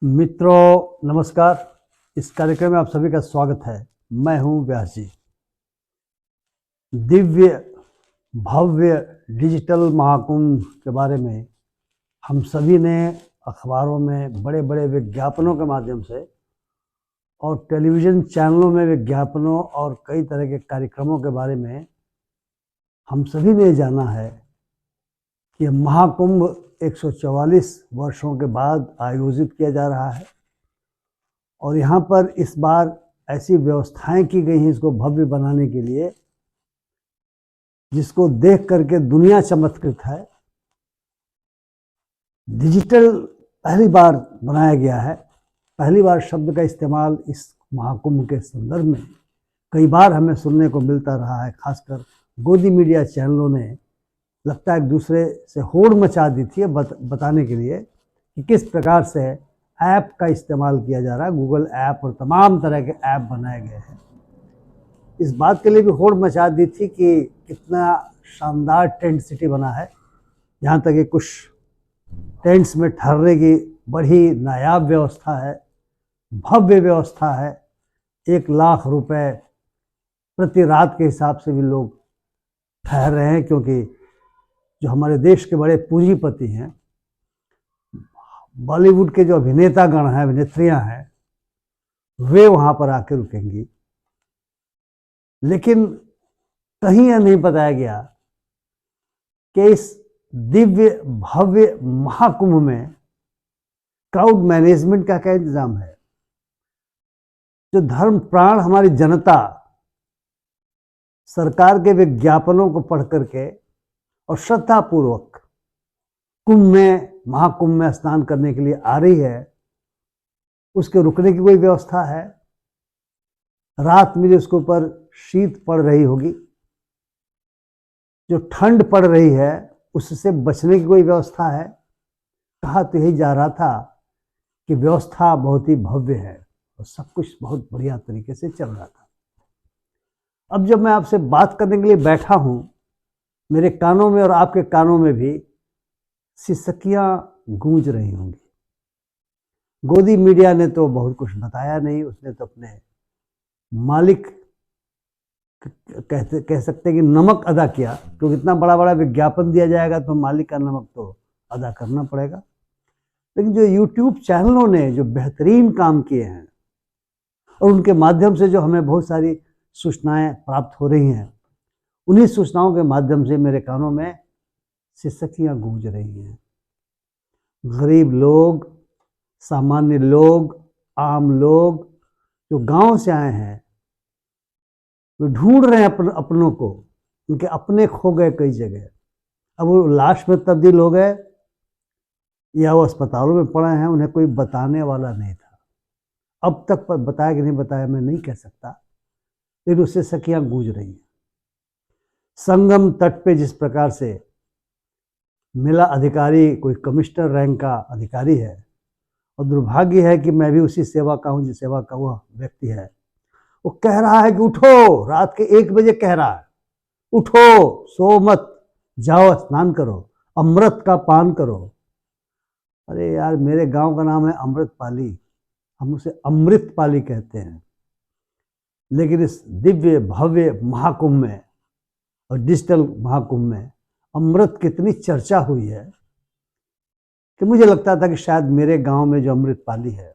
मित्रों नमस्कार। इस कार्यक्रम में आप सभी का स्वागत है। मैं हूं व्यास जी। दिव्य भव्य डिजिटल महाकुंभ के बारे में हम सभी ने अखबारों में बड़े बड़े विज्ञापनों के माध्यम से और टेलीविज़न चैनलों में विज्ञापनों और कई तरह के कार्यक्रमों के बारे में हम सभी ने जाना है कि महाकुंभ 144 वर्षों के बाद आयोजित किया जा रहा है और यहाँ पर इस बार ऐसी व्यवस्थाएं की गई हैं इसको भव्य बनाने के लिए जिसको देख करके दुनिया चमत्कृत है। डिजिटल पहली बार बनाया गया है। पहली बार शब्द का इस्तेमाल इस महाकुंभ के संदर्भ में कई बार हमें सुनने को मिलता रहा है। खासकर गोदी मीडिया चैनलों ने लगता है एक दूसरे से होड़ मचा दी थी बताने के लिए कि किस प्रकार से ऐप का इस्तेमाल किया जा रहा है। गूगल ऐप और तमाम तरह के ऐप बनाए गए हैं। इस बात के लिए भी होड़ मचा दी थी कि कितना शानदार टेंट सिटी बना है। यहाँ तक कि कुछ टेंट्स में ठहरने की बड़ी नायाब व्यवस्था है, भव्य व्यवस्था है। 1,00,000 रुपए प्रति रात के हिसाब से भी लोग ठहर रहे हैं, क्योंकि जो हमारे देश के बड़े पूंजीपति हैं, बॉलीवुड के जो अभिनेतागण हैं, अभिनेत्रियां हैं, वे वहां पर आकर रुकेंगी। लेकिन कहीं यह नहीं बताया गया कि इस दिव्य भव्य महाकुंभ में क्राउड मैनेजमेंट का क्या इंतजाम है। जो धर्म प्राण हमारी जनता सरकार के विज्ञापनों को पढ़ करके और श्रद्धापूर्वक कुंभ में महाकुंभ में स्नान करने के लिए आ रही है, उसके रुकने की कोई व्यवस्था है? रात में जो उसके ऊपर शीत पड़ रही होगी, जो ठंड पड़ रही है, उससे बचने की कोई व्यवस्था है? कहा तो यही जा रहा था कि व्यवस्था बहुत ही भव्य है और सब कुछ बहुत बढ़िया तरीके से चल रहा था। अब जब मैं आपसे बात करने के लिए बैठा हूं, मेरे कानों में और आपके कानों में भी सिसकियां गूंज रही होंगी। गोदी मीडिया ने तो बहुत कुछ बताया नहीं, उसने तो अपने मालिक कह सकते हैं कि नमक अदा किया, क्योंकि इतना बड़ा बड़ा विज्ञापन दिया जाएगा तो मालिक का नमक तो अदा करना पड़ेगा। लेकिन जो यूट्यूब चैनलों ने जो बेहतरीन काम किए हैं और उनके माध्यम से जो हमें बहुत सारी सूचनाएं प्राप्त हो रही हैं, उन्हीं सूचनाओं के माध्यम से मेरे कानों में सिसकियां गूंज रही हैं। गरीब लोग, सामान्य लोग, आम लोग जो गांव से आए हैं, वो ढूंढ रहे हैं अपनों को। उनके अपने खो गए कई जगह। अब वो लाश में तब्दील हो गए या वो अस्पतालों में पड़े हैं, उन्हें कोई बताने वाला नहीं था। अब तक बताया कि नहीं बताया मैं नहीं कह सकता, लेकिन उससे सखियां गूंज रही हैं। संगम तट पे जिस प्रकार से मिला अधिकारी कोई कमिश्नर रैंक का अधिकारी है, और दुर्भाग्य है कि मैं भी उसी सेवा का हूं जिस सेवा का वह व्यक्ति है, वो कह रहा है कि उठो, रात के 1 बजे कह रहा है, उठो, सो मत, जाओ स्नान करो, अमृत का पान करो। अरे यार, मेरे गांव का नाम है अमृतपाली, हम उसे अमृतपाली कहते हैं। लेकिन इस दिव्य भव्य महाकुंभ में और डिजिटल महाकुंभ में अमृत की इतनी चर्चा हुई है कि मुझे लगता था कि शायद मेरे गांव में जो अमृतपाली है,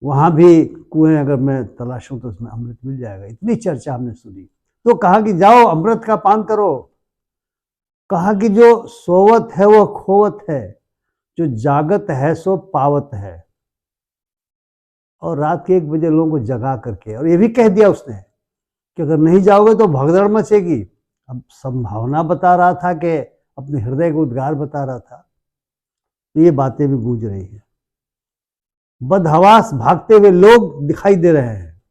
वहां भी कुएं अगर मैं तलाशूं तो उसमें अमृत मिल जाएगा। इतनी चर्चा हमने सुनी। तो कहा कि जाओ अमृत का पान करो। कहा कि जो सोवत है वो खोवत है, जो जागत है सो पावत है। और रात के 1 बजे लोगों को जगा करके, और ये भी कह दिया उसने कि अगर नहीं जाओगे तो भगदड़ मचेगी। अब संभावना बता रहा था कि अपने हृदय को उद्गार बता रहा था। तो ये बातें भी गूंज रही है। बदहवास भागते हुए लोग दिखाई दे रहे हैं,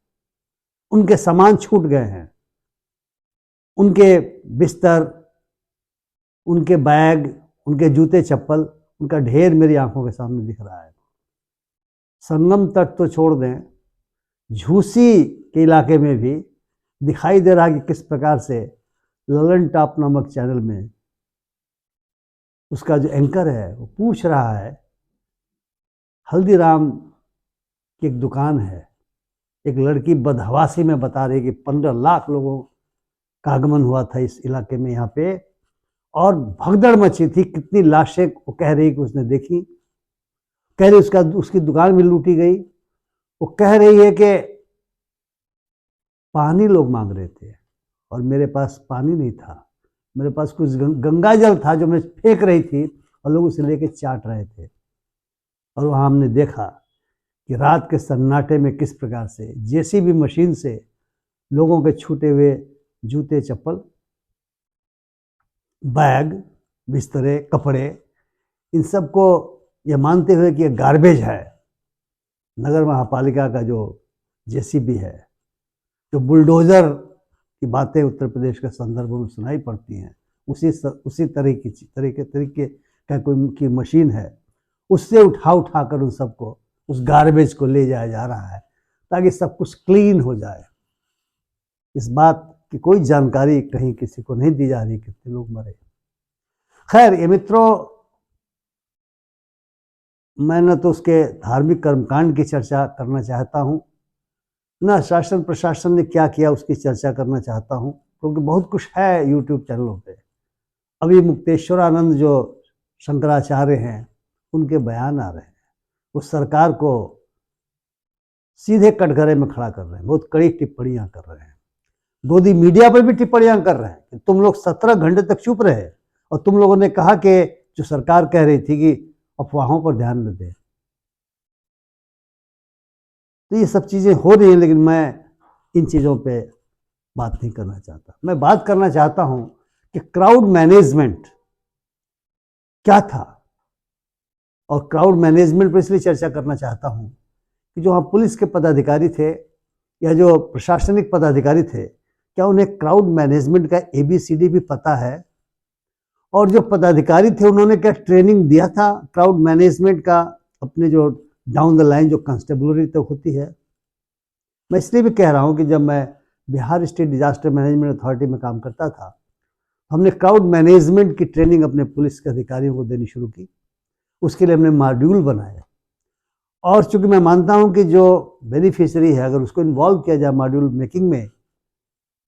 उनके सामान छूट गए हैं, उनके बिस्तर, उनके बैग, उनके जूते चप्पल, उनका ढेर मेरी आंखों के सामने दिख रहा है। संगम तट तो छोड़ दें, झूसी के इलाके में भी दिखाई दे रहा कि किस प्रकार से ललन टॉप नामक चैनल में उसका जो एंकर है वो पूछ रहा है हल्दीराम की एक दुकान है, एक लड़की बदहवासी में बता रही कि 15 लाख लोगों का आगमन हुआ था इस इलाके में यहाँ पे, और भगदड़ मची थी। कितनी लाशें वो कह रही कि उसने देखी, कह रही उसकी दुकान भी लूटी गई। वो कह रही है कि पानी लोग मांग रहे थे और मेरे पास पानी नहीं था, मेरे पास कुछ गंगा जल था जो मैं फेंक रही थी और लोग उसे लेके चाट रहे थे। और वहाँ हमने देखा कि रात के सन्नाटे में किस प्रकार से जेसीबी मशीन से लोगों के छूटे हुए जूते, चप्पल, बैग, बिस्तरे, कपड़े, इन सब को यह मानते हुए कि यह गार्बेज है, नगर महापालिका का जो जेसीबी है, जो बुलडोजर की बातें उत्तर प्रदेश के संदर्भ में सुनाई पड़ती हैं, उसी तरीके का कोई की मशीन है, उससे उठा कर उन सबको, उस गार्बेज को ले जाया जा रहा है ताकि सब कुछ क्लीन हो जाए। इस बात की कोई जानकारी कहीं किसी को नहीं दी जा रही कितने लोग मरे। खैर, ये मित्रों, मैं न तो उसके धार्मिक कर्मकांड की चर्चा करना चाहता हूँ, न शासन प्रशासन ने क्या किया उसकी चर्चा करना चाहता हूँ, क्योंकि बहुत कुछ है यूट्यूब चैनलों पे। अभी मुक्तेश्वरानंद जो शंकराचार्य हैं, उनके बयान आ रहे हैं, वो सरकार को सीधे कटघरे में खड़ा कर रहे हैं, बहुत कड़ी टिप्पणियां कर रहे हैं। गोदी मीडिया पर भी टिप्पणियां कर रहे हैं कि तुम लोग 17 घंटे तक चुप रहे और तुम लोगों ने कहा कि जो सरकार कह रही थी कि अफवाहों पर ध्यान न दें। तो ये सब चीज़ें हो रही हैं, लेकिन मैं इन चीज़ों पे बात नहीं करना चाहता। मैं बात करना चाहता हूं कि क्राउड मैनेजमेंट क्या था, और क्राउड मैनेजमेंट पर इसलिए चर्चा करना चाहता हूं कि जो वहाँ पुलिस के पदाधिकारी थे या जो प्रशासनिक पदाधिकारी थे, क्या उन्हें क्राउड मैनेजमेंट का ABCD भी पता है? और जो पदाधिकारी थे उन्होंने क्या ट्रेनिंग दिया था क्राउड मैनेजमेंट का अपने जो डाउन द लाइन जो कंस्टेबलरी तक होती है? मैं इसलिए भी कह रहा हूँ कि जब मैं Bihar state disaster management authority में काम करता था, हमने क्राउड मैनेजमेंट की ट्रेनिंग अपने पुलिस के अधिकारियों को देनी शुरू की। उसके लिए हमने मॉड्यूल बनाए, और चूंकि मैं मानता हूं कि जो बेनिफिशियरी है अगर उसको इन्वॉल्व किया जाए मॉड्यूल मेकिंग में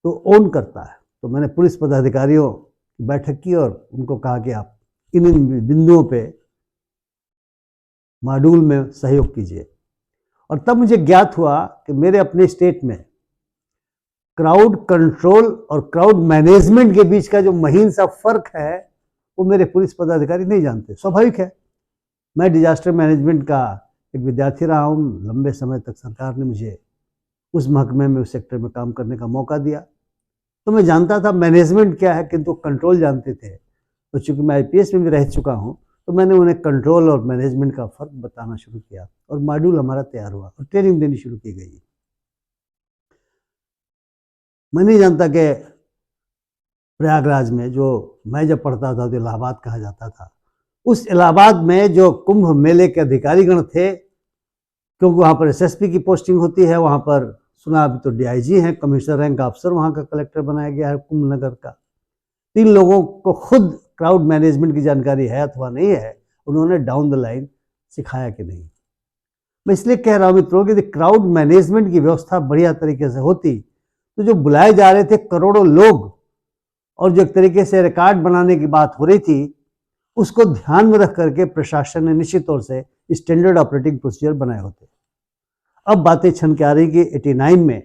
तो ओन करता है। तो मैंने पुलिस पदाधिकारियों की बैठक की और उनको कहा कि आप इन बिंदुओं पे मॉड्यूल में सहयोग कीजिए। और तब मुझे ज्ञात हुआ कि मेरे अपने स्टेट में क्राउड कंट्रोल और क्राउड मैनेजमेंट के बीच का जो महीन सा फर्क है वो मेरे पुलिस पदाधिकारी नहीं जानते। स्वाभाविक है, मैं डिजास्टर मैनेजमेंट का एक विद्यार्थी रहा हूँ, लंबे समय तक सरकार ने मुझे उस महकमे में, उस सेक्टर में काम करने का मौका दिया, तो मैं जानता था मैनेजमेंट क्या है, किंतु कंट्रोल जानते थे। तो चूंकि मैं IPS में भी रह चुका हूँ, तो मैंने उन्हें कंट्रोल और मैनेजमेंट का फर्क बताना शुरू किया और मॉड्यूल हमारा तैयार हुआ और ट्रेनिंग देनी शुरू की गई। मैं नहीं जानता कि प्रयागराज में, जो मैं जब पढ़ता था तो इलाहाबाद कहा जाता था, उस इलाहाबाद में जो कुंभ मेले के अधिकारीगण थे, क्योंकि वहाँ पर SSP की पोस्टिंग होती है, वहाँ पर सुना अभी तो DIG हैं, कमिश्नर रैंक का अफसर वहाँ का कलेक्टर बनाया गया है कुंभ नगर का। 3 लोगों को खुद क्राउड मैनेजमेंट की जानकारी है अथवा नहीं है, उन्होंने डाउन द लाइन सिखाया कि नहीं। मैं इसलिए कह रहा हूँ मित्रों कि क्राउड मैनेजमेंट की व्यवस्था बढ़िया तरीके से होती तो जो बुलाए जा रहे थे करोड़ों लोग, और जो एक तरीके से रिकॉर्ड बनाने की बात हो रही थी, उसको ध्यान में रख करके प्रशासन ने निश्चित तौर से स्टैंडर्ड ऑपरेटिंग प्रोसीजर बनाए होते। अब बातें छन के आ रही कि 89 में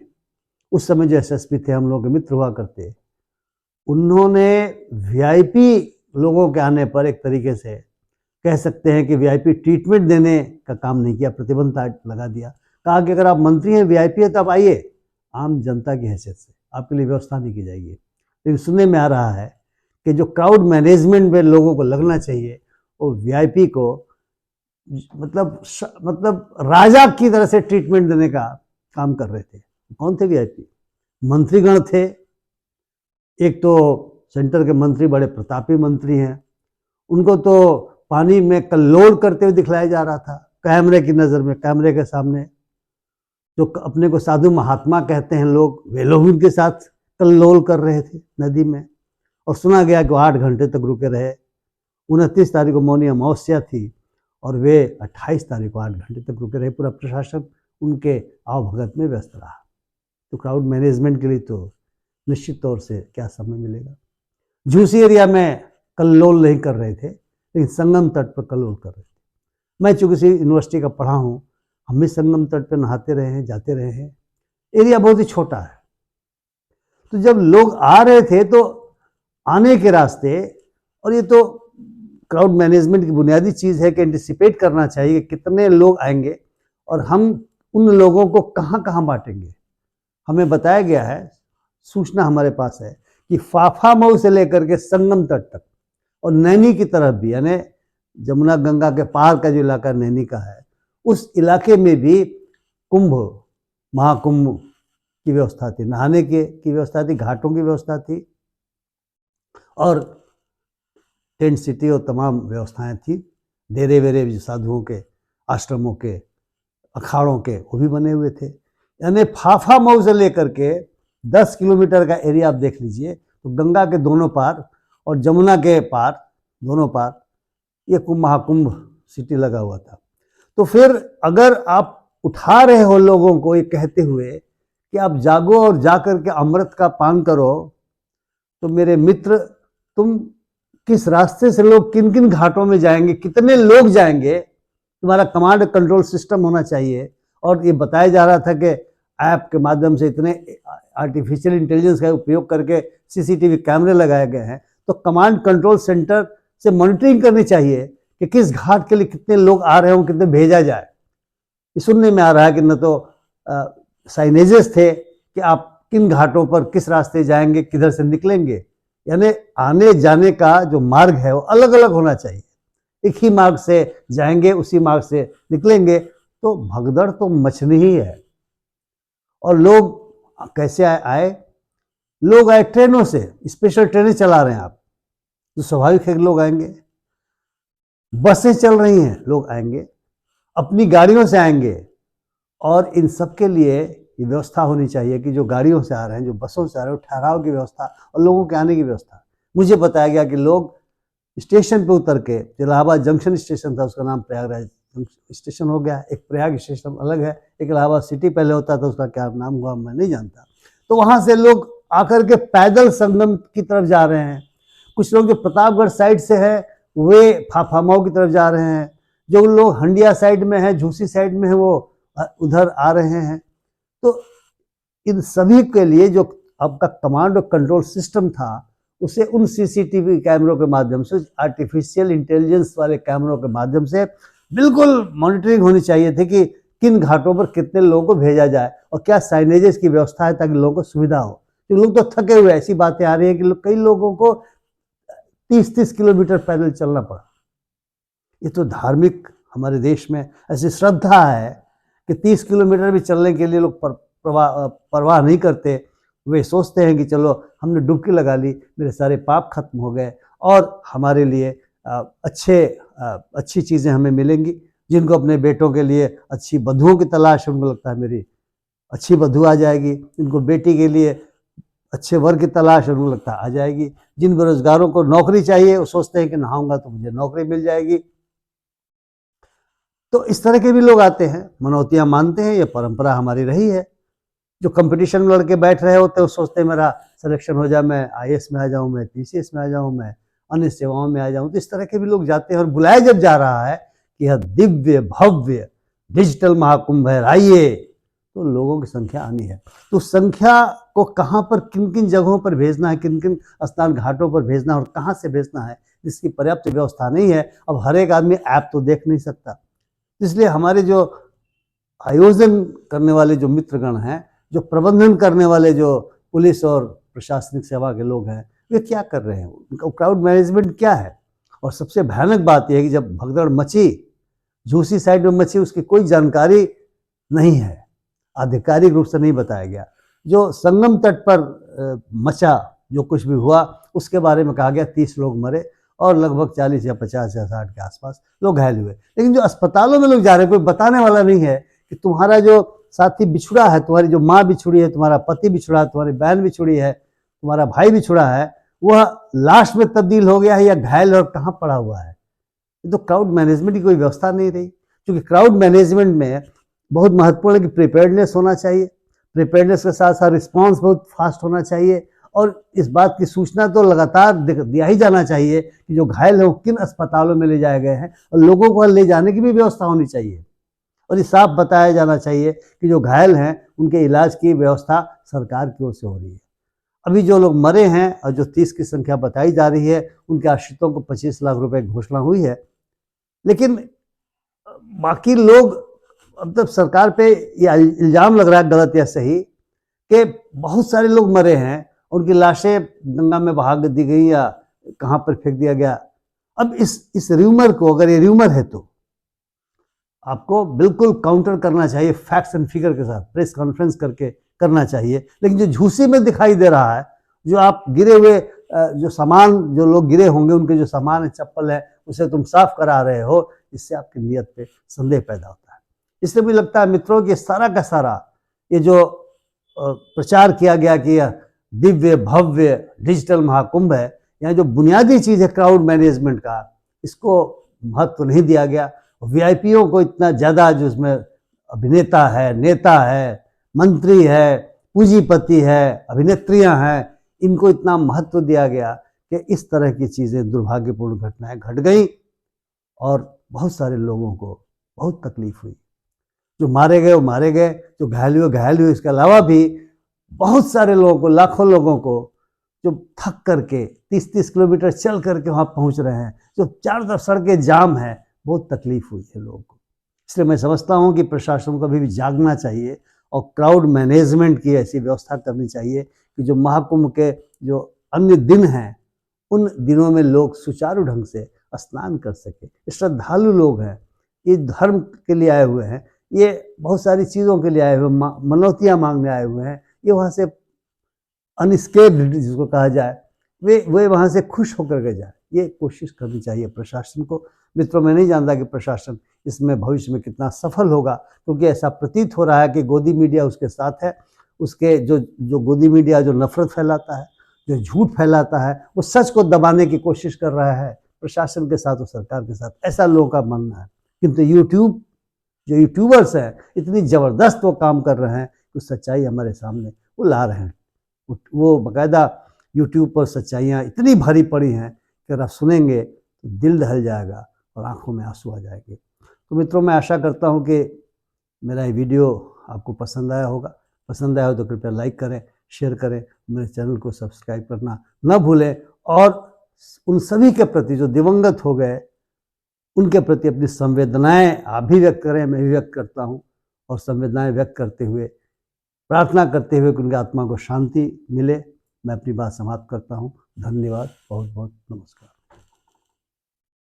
उस समय जो SSP थे, हम लोग के मित्र हुआ करते, उन्होंने VIP लोगों के आने पर एक तरीके से कह सकते हैं कि VIP ट्रीटमेंट देने का काम नहीं किया, प्रतिबंध लगा दिया। कहा कि अगर आप मंत्री हैं, VIP है, तो आप आइए, आम जनता की हैसियत से आपके लिए व्यवस्था नहीं की जाएगी। लेकिन सुनने में आ रहा है कि जो क्राउड मैनेजमेंट में लोगों को लगना चाहिए वो VIP को मतलब राजा की तरह से ट्रीटमेंट देने का काम कर रहे थे। कौन थे VIP? मंत्रीगण थे। एक तो सेंटर के मंत्री बड़े प्रतापी मंत्री हैं, उनको तो पानी में कल्लोल करते हुए दिखलाया जा रहा था, कैमरे की नज़र में, कैमरे के सामने। जो अपने को साधु महात्मा कहते हैं लोग, वे लोग उनके साथ कल्लोल कर रहे थे नदी में। और सुना गया कि 8 घंटे तक रुके रहे। 29 तारीख को मौनी अमावस्या थी और वे 28 तारीख को 8 घंटे तक रुके रहे। पूरा प्रशासन उनके आवभगत में व्यस्त रहा। तो क्राउड मैनेजमेंट के लिए तो निश्चित तौर से क्या समय मिलेगा। झूसी एरिया में कल्लोल नहीं कर रहे थे, लेकिन संगम तट पर कल्लोल कर रहे थे। मैं चूँकि किसी यूनिवर्सिटी का पढ़ा हूँ, हम भी संगम तट पर नहाते रहे हैं, जाते रहे हैं। एरिया बहुत ही छोटा है। तो जब लोग आ रहे थे तो आने के रास्ते, और ये तो क्राउड मैनेजमेंट की बुनियादी चीज़ है कि एंटिसिपेट करना चाहिए कि कितने लोग आएंगे और हम उन लोगों को कहाँ कहाँ बांटेंगे। हमें बताया गया है, सूचना हमारे पास है कि फाफा मऊ से लेकर के संगम तट तक और नैनी की तरफ भी, यानी जमुना गंगा के पार का जो इलाका नैनी का है, उस इलाके में भी कुंभ, महाकुंभ की व्यवस्था थी, नहाने की व्यवस्था थी, घाटों की व्यवस्था थी और टेंट सिटी और तमाम व्यवस्थाएं थी। डेरे वेरे जो साधुओं के, आश्रमों के, अखाड़ों के, वो भी बने हुए थे। यानी फाफा मऊ से लेकर के 10 किलोमीटर का एरिया आप देख लीजिए, तो गंगा के दोनों पार और जमुना के पार, दोनों पार ये कुंभ महाकुंभ सिटी लगा हुआ था। तो फिर अगर आप उठा रहे हो लोगों को ये कहते हुए कि आप जागो और जाकर के अमृत का पान करो, तो मेरे मित्र, तुम किस रास्ते से लोग किन किन घाटों में जाएंगे, कितने लोग जाएंगे, तुम्हारा कमांड कंट्रोल सिस्टम होना चाहिए। और ये बताया जा रहा था कि ऐप के माध्यम से इतने आर्टिफिशियल इंटेलिजेंस का उपयोग करके सीसीटीवी कैमरे लगाए गए हैं, तो कमांड कंट्रोल सेंटर से मॉनिटरिंग करनी चाहिए कि किस घाट के लिए कितने लोग आ रहे हों, कितने भेजा जाए। ये सुनने में आ रहा है कि न तो साइनेजेस थे कि आप किन घाटों पर किस रास्ते जाएंगे, किधर से निकलेंगे। यानी आने जाने का जो मार्ग है वो अलग अलग होना चाहिए। एक ही मार्ग से जाएंगे, उसी मार्ग से निकलेंगे, तो भगदड़ तो मचनी ही है। और लोग कैसे आए? लोग आए ट्रेनों से, स्पेशल ट्रेनें चला रहे हैं आप, तो स्वाभाविक है कि लोग आएंगे। बसें चल रही हैं, लोग आएंगे, अपनी गाड़ियों से आएंगे। और इन सब के लिए ये व्यवस्था होनी चाहिए कि जो गाड़ियों से आ रहे हैं, जो बसों से आ रहे हैं, ठहराव की व्यवस्था और लोगों के आने की व्यवस्था। मुझे बताया गया कि लोग स्टेशन पे उतर के, इलाहाबाद जंक्शन स्टेशन था, उसका नाम प्रयागराज स्टेशन हो गया, एक प्रयाग स्टेशन अलग है, एक इलाहाबाद सिटी पहले होता था, उसका क्या नाम हुआ मैं नहीं जानता। तो वहाँ से लोग आकर के पैदल संगम की तरफ जा रहे हैं। कुछ लोग जो प्रतापगढ़ साइड से है वे फाफा मऊ की तरफ जा रहे हैं, जो लोग हंडिया साइड में है, झूसी साइड में है, वो उधर आ रहे हैं। तो इन सभी के लिए जो आपका कमांड और कंट्रोल सिस्टम था, उसे उन सीसीटीवी कैमरों के माध्यम से, आर्टिफिशियल इंटेलिजेंस वाले कैमरों के माध्यम से बिल्कुल मॉनिटरिंग होनी चाहिए थी कि किन घाटों पर कितने लोगों को भेजा जाए और क्या साइनेजेस की व्यवस्था है ताकि लोगों को सुविधा हो। तो लोग तो थके हुए, ऐसी बातें आ रही है कि कई लोगों को 30-30 किलोमीटर पैदल चलना पड़ा। ये तो धार्मिक, हमारे देश में ऐसी श्रद्धा है कि 30 किलोमीटर भी चलने के लिए लोग परवाह नहीं करते। वे सोचते हैं कि चलो हमने डुबकी लगा ली, मेरे सारे पाप खत्म हो गए और हमारे लिए अच्छी चीज़ें हमें मिलेंगी। जिनको अपने बेटों के लिए अच्छी बधुओं की तलाश है, उनको लगता है मेरी अच्छी बधू आ जाएगी। जिनको बेटी के लिए अच्छे वर की तलाश है, उनको लगता है आ जाएगी। जिन बेरोजगारों को नौकरी चाहिए, वो सोचते हैं कि नहाऊंगा तो मुझे नौकरी मिल जाएगी। तो इस तरह के भी लोग आते हैं, मनौतियाँ मानते हैं, ये परंपरा हमारी रही है। जो कंपटीशन में लड़के बैठ रहे होते हैं, वो सोचते हैं मेरा सिलेक्शन हो जाए, मैं IAS में आ जाऊँ, मैं PCS में आ जाऊँ, मैं अन्य सेवाओं में आ जाऊँ। तो इस तरह के भी लोग जाते हैं। और बुलाया जब जा रहा है कि यह दिव्य भव्य डिजिटल महाकुंभ है, आइए, तो लोगों की संख्या आनी है। तो संख्या को कहाँ पर, किन किन जगहों पर भेजना है, किन किन स्नान घाटों पर भेजना है और कहाँ से भेजना है, इसकी पर्याप्त व्यवस्था नहीं है। अब हर एक आदमी ऐप तो देख नहीं सकता, इसलिए हमारे जो आयोजन करने वाले जो मित्रगण हैं, जो प्रबंधन करने वाले जो पुलिस और प्रशासनिक सेवा के लोग हैं, वे क्या कर रहे हैं, उनका क्राउड मैनेजमेंट क्या है। और सबसे भयानक बात यह है कि जब भगदड़ मची, झूसी साइड में मची, उसकी कोई जानकारी नहीं है, आधिकारिक रूप से नहीं बताया गया। जो संगम तट पर मचा, जो कुछ भी हुआ, उसके बारे में कहा गया 30 लोग मरे और लगभग 40 या 50 या 60 के आसपास लोग घायल हुए। लेकिन जो अस्पतालों में लोग जा रहे हैं, कोई बताने वाला नहीं है कि तुम्हारा जो साथी बिछुड़ा है, तुम्हारी जो माँ बिछुड़ी है, तुम्हारा पति बिछुड़ा है, तुम्हारी बहन बिछुड़ी है, तुम्हारा भाई बिछुड़ा है, वह लाश में तब्दील हो गया है या घायल और कहाँ पड़ा हुआ है। ये तो क्राउड मैनेजमेंट की कोई व्यवस्था नहीं रही। क्योंकि क्राउड मैनेजमेंट में बहुत महत्वपूर्ण है कि प्रिपेयर्डनेस होना चाहिए, प्रिपेयर्डनेस के साथ साथ रिस्पॉन्स बहुत फास्ट होना चाहिए, और इस बात की सूचना तो लगातार दिया ही जाना चाहिए कि जो घायल हैं वो किन अस्पतालों में ले जाए गए हैं, और लोगों को ले जाने की भी व्यवस्था होनी चाहिए, और ये साफ बताया जाना चाहिए कि जो घायल हैं उनके इलाज की व्यवस्था सरकार की ओर से हो रही है। अभी जो लोग मरे हैं और जो 30 की संख्या बताई जा रही है, उनके आश्रितों को 25 लाख रुपए की घोषणा हुई है, लेकिन बाकी लोग, मतलब सरकार पे ये इल्जाम लग रहा है, गलत या सही, कि बहुत सारे लोग मरे हैं, उनकी लाशें गंगा में बहा दी गई या कहाँ पर फेंक दिया गया। अब इस र्यूमर को, अगर ये र्यूमर है तो आपको बिल्कुल काउंटर करना चाहिए फैक्ट्स एंड फिगर के साथ, प्रेस कॉन्फ्रेंस करके करना चाहिए। लेकिन जो झूठी में दिखाई दे रहा है, जो आप गिरे हुए जो सामान, जो लोग गिरे होंगे उनके जो सामान है, चप्पल है, उसे तुम साफ करा रहे हो, इससे आपकी नीयत पे संदेह पैदा होता है। इसलिए मुझे लगता है मित्रों कि सारा का सारा ये जो प्रचार किया गया कि दिव्य भव्य डिजिटल महाकुंभ है, यहाँ जो बुनियादी चीज़ है क्राउड मैनेजमेंट का, इसको महत्व नहीं दिया गया। वीआईपीओ को इतना ज़्यादा, जो उसमें अभिनेता है, नेता है, मंत्री है, पूंजीपति है, अभिनेत्रियां हैं, इनको इतना महत्व दिया गया कि इस तरह की चीज़ें, दुर्भाग्यपूर्ण घटनाएं घट गई और बहुत सारे लोगों को बहुत तकलीफ हुई। जो मारे गए वो मारे गए, जो घायल हुए। इसके अलावा भी बहुत सारे लोगों को, लाखों लोगों को, जो थक करके 30-30 किलोमीटर चल करके वहाँ पहुँच रहे हैं, जो चारों तरफ सड़कें जाम है, बहुत तकलीफ हुई है लोगों को। इसलिए मैं समझता हूँ कि प्रशासन को अभी भी जागना चाहिए और क्राउड मैनेजमेंट की ऐसी व्यवस्था करनी चाहिए कि जो महाकुंभ के जो अन्य दिन हैं, उन दिनों में लोग सुचारू ढंग से स्नान कर सके। श्रद्धालु लोग हैं, ये धर्म के लिए आए हुए हैं, ये बहुत सारी चीज़ों के लिए आए हुए, मनौतियाँ मांगने आए हुए हैं, ये वहाँ से अनस्केप्ड जिसको कहा जाए, वे वहाँ से खुश होकर के जाए, ये कोशिश करनी चाहिए प्रशासन को। मित्रों, मैं नहीं जानता कि प्रशासन इसमें भविष्य में कितना सफल होगा, क्योंकि ऐसा प्रतीत हो रहा है कि गोदी मीडिया उसके साथ है। उसके जो गोदी मीडिया जो नफरत फैलाता है, जो झूठ फैलाता है, वो सच को दबाने की कोशिश कर रहा है प्रशासन के साथ और सरकार के साथ, ऐसा लोगों का मानना है। किंतु जो यूट्यूबर्स हैं, इतनी ज़बरदस्त वो काम कर रहे हैं कि सच्चाई हमारे सामने वो ला रहे हैं। वो बाकायदा यूट्यूब पर सच्चाइयाँ इतनी भरी पड़ी हैं कि अगर आप सुनेंगे तो दिल दहल जाएगा और आंखों में आंसू आ जाएंगे। तो मित्रों, मैं आशा करता हूँ कि मेरा ये वीडियो आपको पसंद आया होगा। पसंद आया हो तो कृपया लाइक करें, शेयर करें, मेरे चैनल को सब्सक्राइब करना न भूलें, और उन सभी के प्रति जो दिवंगत हो गए, उनके प्रति अपनी संवेदनाएं आप भी व्यक्त करें, मैं भी व्यक्त करता हूँ, और संवेदनाएं व्यक्त करते हुए, प्रार्थना करते हुए कि उनकी आत्मा को शांति मिले, मैं अपनी बात समाप्त करता हूँ। धन्यवाद, बहुत बहुत नमस्कार।